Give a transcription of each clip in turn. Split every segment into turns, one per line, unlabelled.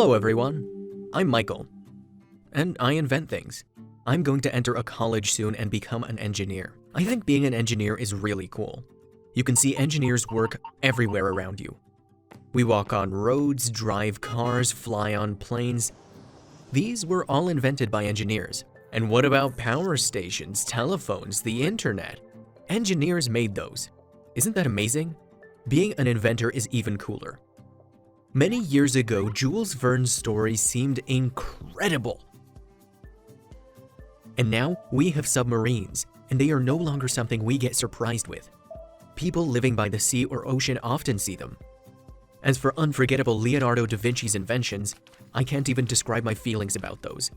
Hello everyone, I'm Michael, and I invent things. I'm going to enter a college soon and become an engineer. I think being an engineer is really cool. You can see engineers work everywhere around you. We walk on roads, drive cars, fly on planes. These were all invented by engineers. And what about power stations, telephones, the internet? Engineers made those. Isn't that amazing? Being an inventor is even cooler. Many years ago, Jules Verne's story seemed incredible. And now we have submarines, and they are no longer something we get surprised with. People living by the sea or ocean often see them. As for unforgettable Leonardo da Vinci's inventions, I can't even describe my feelings about those.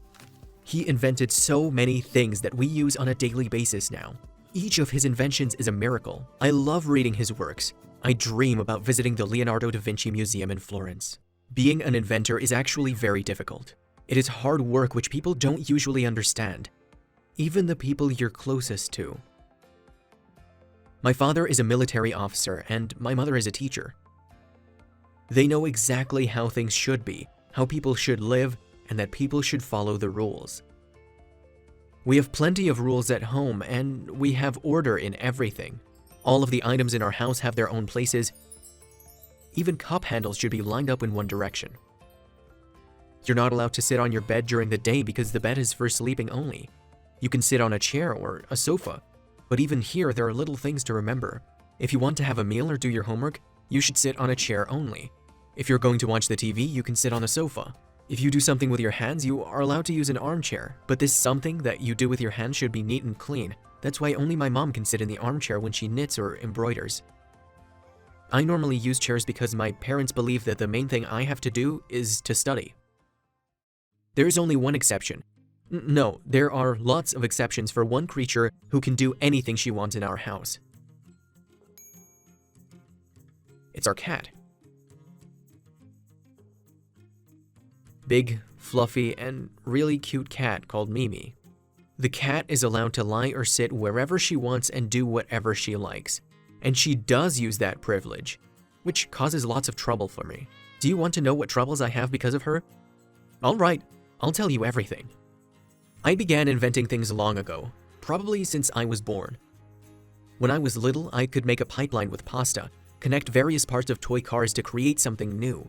He invented so many things that we use on a daily basis now. Each of his inventions is a miracle. I love reading his works. I dream about visiting the Leonardo da Vinci Museum in Florence. Being an inventor is actually very difficult. It is hard work which people don't usually understand, even the people you're closest to. My father is a military officer and my mother is a teacher. They know exactly how things should be, how people should live, and that people should follow the rules. We have plenty of rules at home and we have order in everything. All of the items in our house have their own places. Even cup handles should be lined up in one direction. You're not allowed to sit on your bed during the day because the bed is for sleeping only. You can sit on a chair or a sofa, but even here there are little things to remember. If you want to have a meal or do your homework, you should sit on a chair only. If you're going to watch the TV, you can sit on a sofa. If you do something with your hands, you are allowed to use an armchair, but this something that you do with your hands should be neat and clean. That's why only my mom can sit in the armchair when she knits or embroiders. I normally use chairs because my parents believe that the main thing I have to do is to study. There is only one exception. No, there are lots of exceptions for one creature who can do anything she wants in our house. It's our cat. Big, fluffy, and really cute cat called Mimi. The cat is allowed to lie or sit wherever she wants and do whatever she likes. And she does use that privilege, which causes lots of trouble for me. Do you want to know what troubles I have because of her? Alright, I'll tell you everything. I began inventing things long ago, probably since I was born. When I was little, I could make a pipeline with pasta, connect various parts of toy cars to create something new.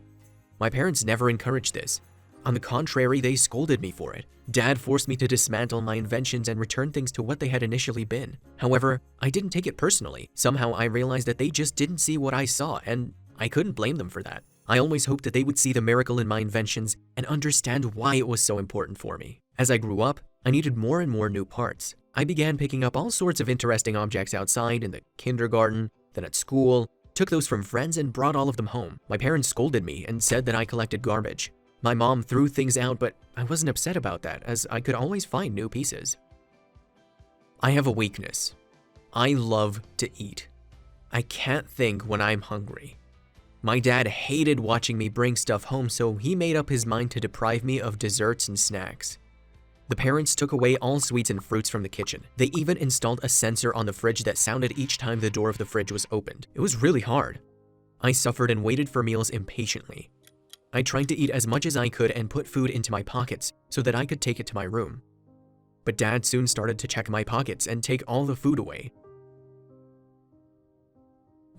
My parents never encouraged this. On the contrary, they scolded me for it. Dad forced me to dismantle my inventions and return things to what they had initially been. However, I didn't take it personally. Somehow I realized that they just didn't see what I saw, and I couldn't blame them for that. I always hoped that they would see the miracle in my inventions and understand why it was so important for me. As I grew up, I needed more and more new parts. I began picking up all sorts of interesting objects outside, in the kindergarten, then at school, took those from friends and brought all of them home. My parents scolded me and said that I collected garbage. My mom threw things out, but I wasn't upset about that, as I could always find new pieces. I have a weakness. I love to eat. I can't think when I'm hungry. My dad hated watching me bring stuff home, so he made up his mind to deprive me of desserts and snacks. The parents took away all sweets and fruits from the kitchen. They even installed a sensor on the fridge that sounded each time the door of the fridge was opened. It was really hard. I suffered and waited for meals impatiently. I tried to eat as much as I could and put food into my pockets so that I could take it to my room. But Dad soon started to check my pockets and take all the food away.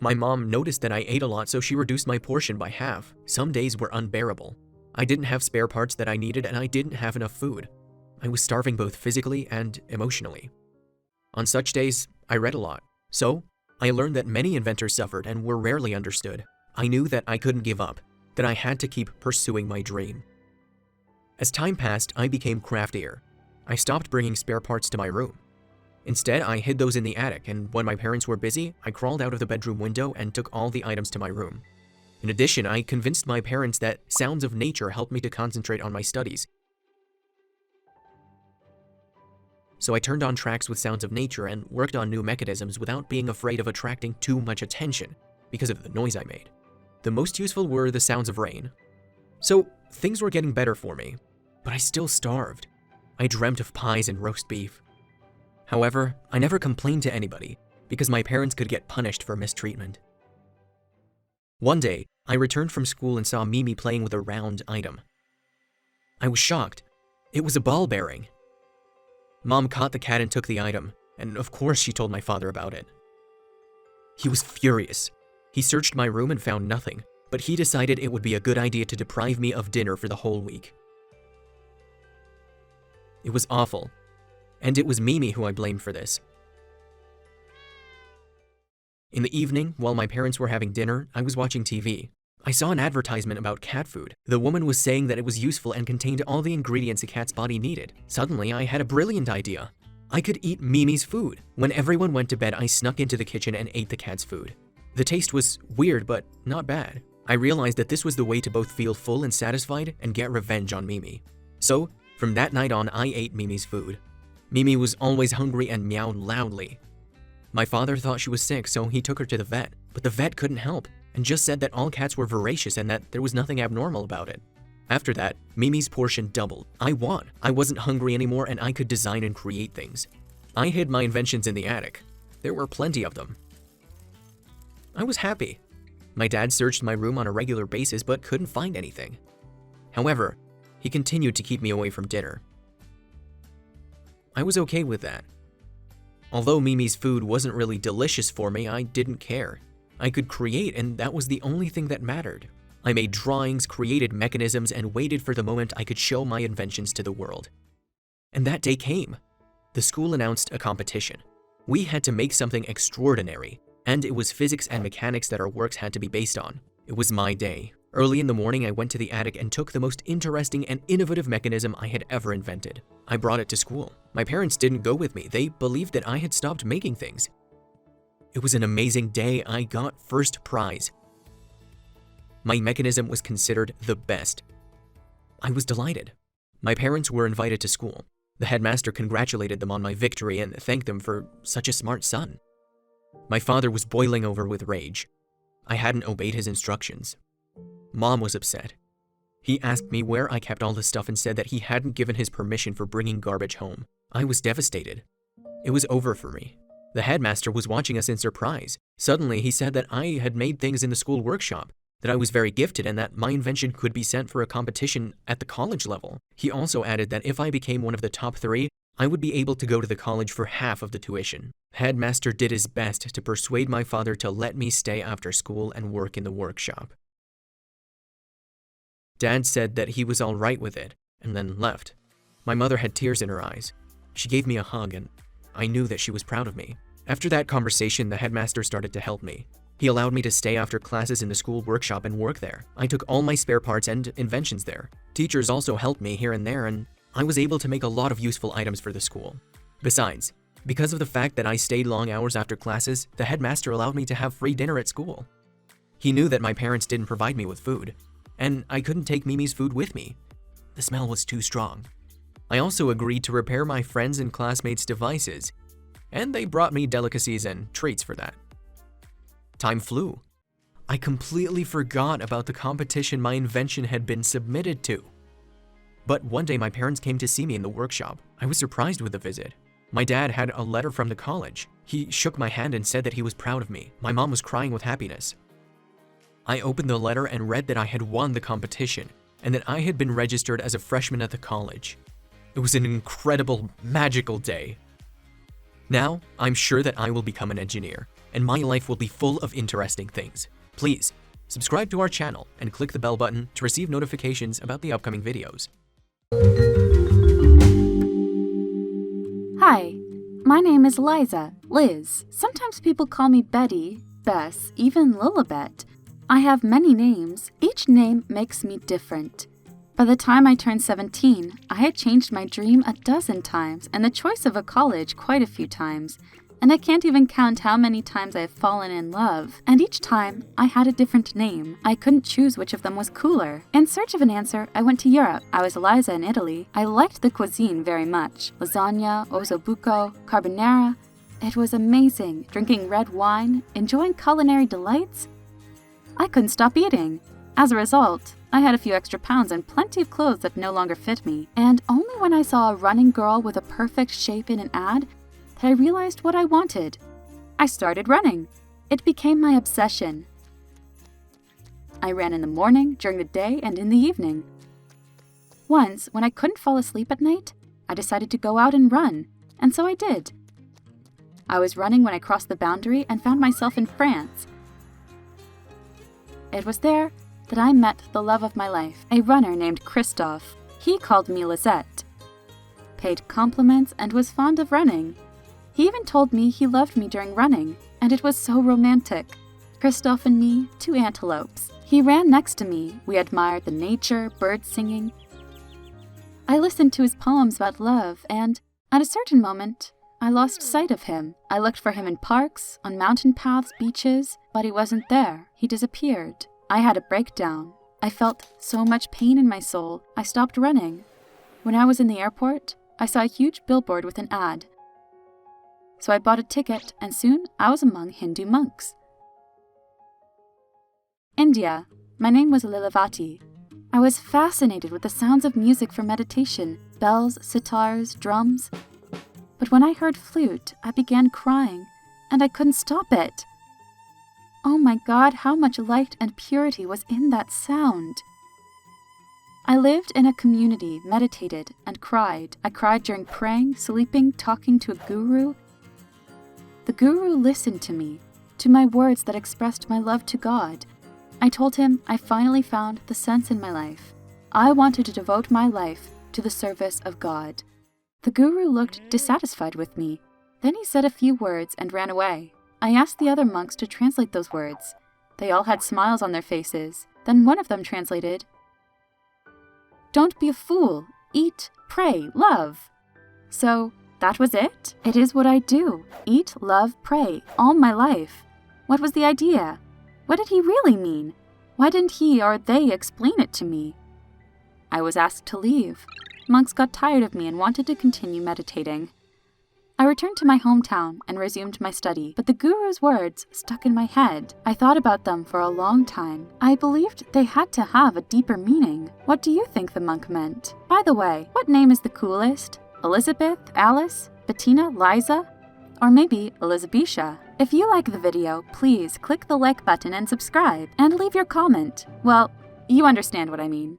My mom noticed that I ate a lot, so she reduced my portion by half. Some days were unbearable. I didn't have spare parts that I needed and I didn't have enough food. I was starving both physically and emotionally. On such days, I read a lot. So, I learned that many inventors suffered and were rarely understood. I knew that I couldn't give up, that I had to keep pursuing my dream. As time passed, I became craftier. I stopped bringing spare parts to my room. Instead, I hid those in the attic, and when my parents were busy, I crawled out of the bedroom window and took all the items to my room. In addition, I convinced my parents that sounds of nature helped me to concentrate on my studies. So I turned on tracks with sounds of nature and worked on new mechanisms without being afraid of attracting too much attention because of the noise I made. The most useful were the sounds of rain. So things were getting better for me, but I still starved. I dreamt of pies and roast beef. However, I never complained to anybody because my parents could get punished for mistreatment. One day, I returned from school and saw Mimi playing with a round item. I was shocked. It was a ball bearing. Mom caught the cat and took the item, and of course she told my father about it. He was furious. He searched my room and found nothing, but he decided it would be a good idea to deprive me of dinner for the whole week. It was awful, and it was Mimi who I blamed for this. In the evening, while my parents were having dinner, I was watching TV. I saw an advertisement about cat food. The woman was saying that it was useful and contained all the ingredients a cat's body needed. Suddenly, I had a brilliant idea. I could eat Mimi's food. When everyone went to bed, I snuck into the kitchen and ate the cat's food. The taste was weird, but not bad. I realized that this was the way to both feel full and satisfied and get revenge on Mimi. So, from that night on, I ate Mimi's food. Mimi was always hungry and meowed loudly. My father thought she was sick, so he took her to the vet, but the vet couldn't help and just said that all cats were voracious and that there was nothing abnormal about it. After that, Mimi's portion doubled. I won. I wasn't hungry anymore and I could design and create things. I hid my inventions in the attic. There were plenty of them. I was happy. My dad searched my room on a regular basis but couldn't find anything. However, he continued to keep me away from dinner. I was okay with that. Although Mimi's food wasn't really delicious for me, I didn't care. I could create, and that was the only thing that mattered. I made drawings, created mechanisms, and waited for the moment I could show my inventions to the world. And that day came. The school announced a competition. We had to make something extraordinary, and it was physics and mechanics that our works had to be based on. It was my day. Early in the morning, I went to the attic and took the most interesting and innovative mechanism I had ever invented. I brought it to school. My parents didn't go with me. They believed that I had stopped making things. It was an amazing day. I got first prize. My mechanism was considered the best. I was delighted. My parents were invited to school. The headmaster congratulated them on my victory and thanked them for such a smart son. My father was boiling over with rage. I hadn't obeyed his instructions. Mom was upset. He asked me where I kept all the stuff and said that he hadn't given his permission for bringing garbage home. I was devastated. It was over for me. The headmaster was watching us in surprise. Suddenly, he said that I had made things in the school workshop, that I was very gifted and that my invention could be sent for a competition at the college level. He also added that if I became one of the top 3, I would be able to go to the college for half of the tuition. Headmaster did his best to persuade my father to let me stay after school and work in the workshop. Dad said that he was all right with it, and then left. My mother had tears in her eyes. She gave me a hug, and I knew that she was proud of me. After that conversation, the headmaster started to help me. He allowed me to stay after classes in the school workshop and work there. I took all my spare parts and inventions there. Teachers also helped me here and there, and I was able to make a lot of useful items for the school. Besides, because of the fact that I stayed long hours after classes, the headmaster allowed me to have free dinner at school. He knew that my parents didn't provide me with food, and I couldn't take Mimi's food with me. The smell was too strong. I also agreed to repair my friends' and classmates' devices, and they brought me delicacies and treats for that. Time flew. I completely forgot about the competition my invention had been submitted to. But one day my parents came to see me in the workshop. I was surprised with the visit. My dad had a letter from the college. He shook my hand and said that he was proud of me. My mom was crying with happiness. I opened the letter and read that I had won the competition and that I had been registered as a freshman at the college. It was an incredible, magical day. Now, I'm sure that I will become an engineer, and my life will be full of interesting things. Please, subscribe to our channel and click the bell button to receive notifications about the upcoming videos.
Hi, my name is Liz. Sometimes people call me Betty, Bess, even Lilibet. I have many names. Each name makes me different. By the time I turned 17, I had changed my dream a dozen times and the choice of a college quite a few times. And I can't even count how many times I have fallen in love. And each time, I had a different name. I couldn't choose which of them was cooler. In search of an answer, I went to Europe. I was Eliza in Italy. I liked the cuisine very much. Lasagna, ossobuco, carbonara. It was amazing. Drinking red wine, enjoying culinary delights. I couldn't stop eating. As a result, I had a few extra pounds and plenty of clothes that no longer fit me. And only when I saw a running girl with a perfect shape in an ad that I realized what I wanted. I started running. It became my obsession. I ran in the morning, during the day, and in the evening. Once, when I couldn't fall asleep at night, I decided to go out and run, and so I did. I was running when I crossed the boundary and found myself in France. It was there that I met the love of my life, a runner named Christophe. He called me Lisette, paid compliments, and was fond of running. He even told me he loved me during running, and it was so romantic. Christophe and me, two antelopes. He ran next to me. We admired the nature, birds singing. I listened to his poems about love, and at a certain moment, I lost sight of him. I looked for him in parks, on mountain paths, beaches, but he wasn't there. He disappeared. I had a breakdown. I felt so much pain in my soul, I stopped running. When I was in the airport, I saw a huge billboard with an ad. So I bought a ticket, and soon I was among Hindu monks. India. My name was Lilavati. I was fascinated with the sounds of music for meditation, bells, sitars, drums. But when I heard flute, I began crying, and I couldn't stop it. Oh my God, how much light and purity was in that sound. I lived in a community, meditated, and cried. I cried during praying, sleeping, talking to a guru. The guru listened to me, to my words that expressed my love to God. I told him I finally found the sense in my life. I wanted to devote my life to the service of God. The guru looked dissatisfied with me. Then he said a few words and ran away. I asked the other monks to translate those words. They all had smiles on their faces. Then one of them translated, "Don't be a fool. Eat, pray, love." So that was it. It is what I do. Eat, love, pray, all my life. What was the idea? What did he really mean? Why didn't he or they explain it to me? I was asked to leave. Monks got tired of me and wanted to continue meditating. I returned to my hometown and resumed my study, but the guru's words stuck in my head. I thought about them for a long time. I believed they had to have a deeper meaning. What do you think the monk meant? By the way, what name is the coolest? Elizabeth, Alice, Bettina, Liza, or maybe Elizabetha? If you like the video, please click the like button and subscribe, and leave your comment. Well, you understand what I mean.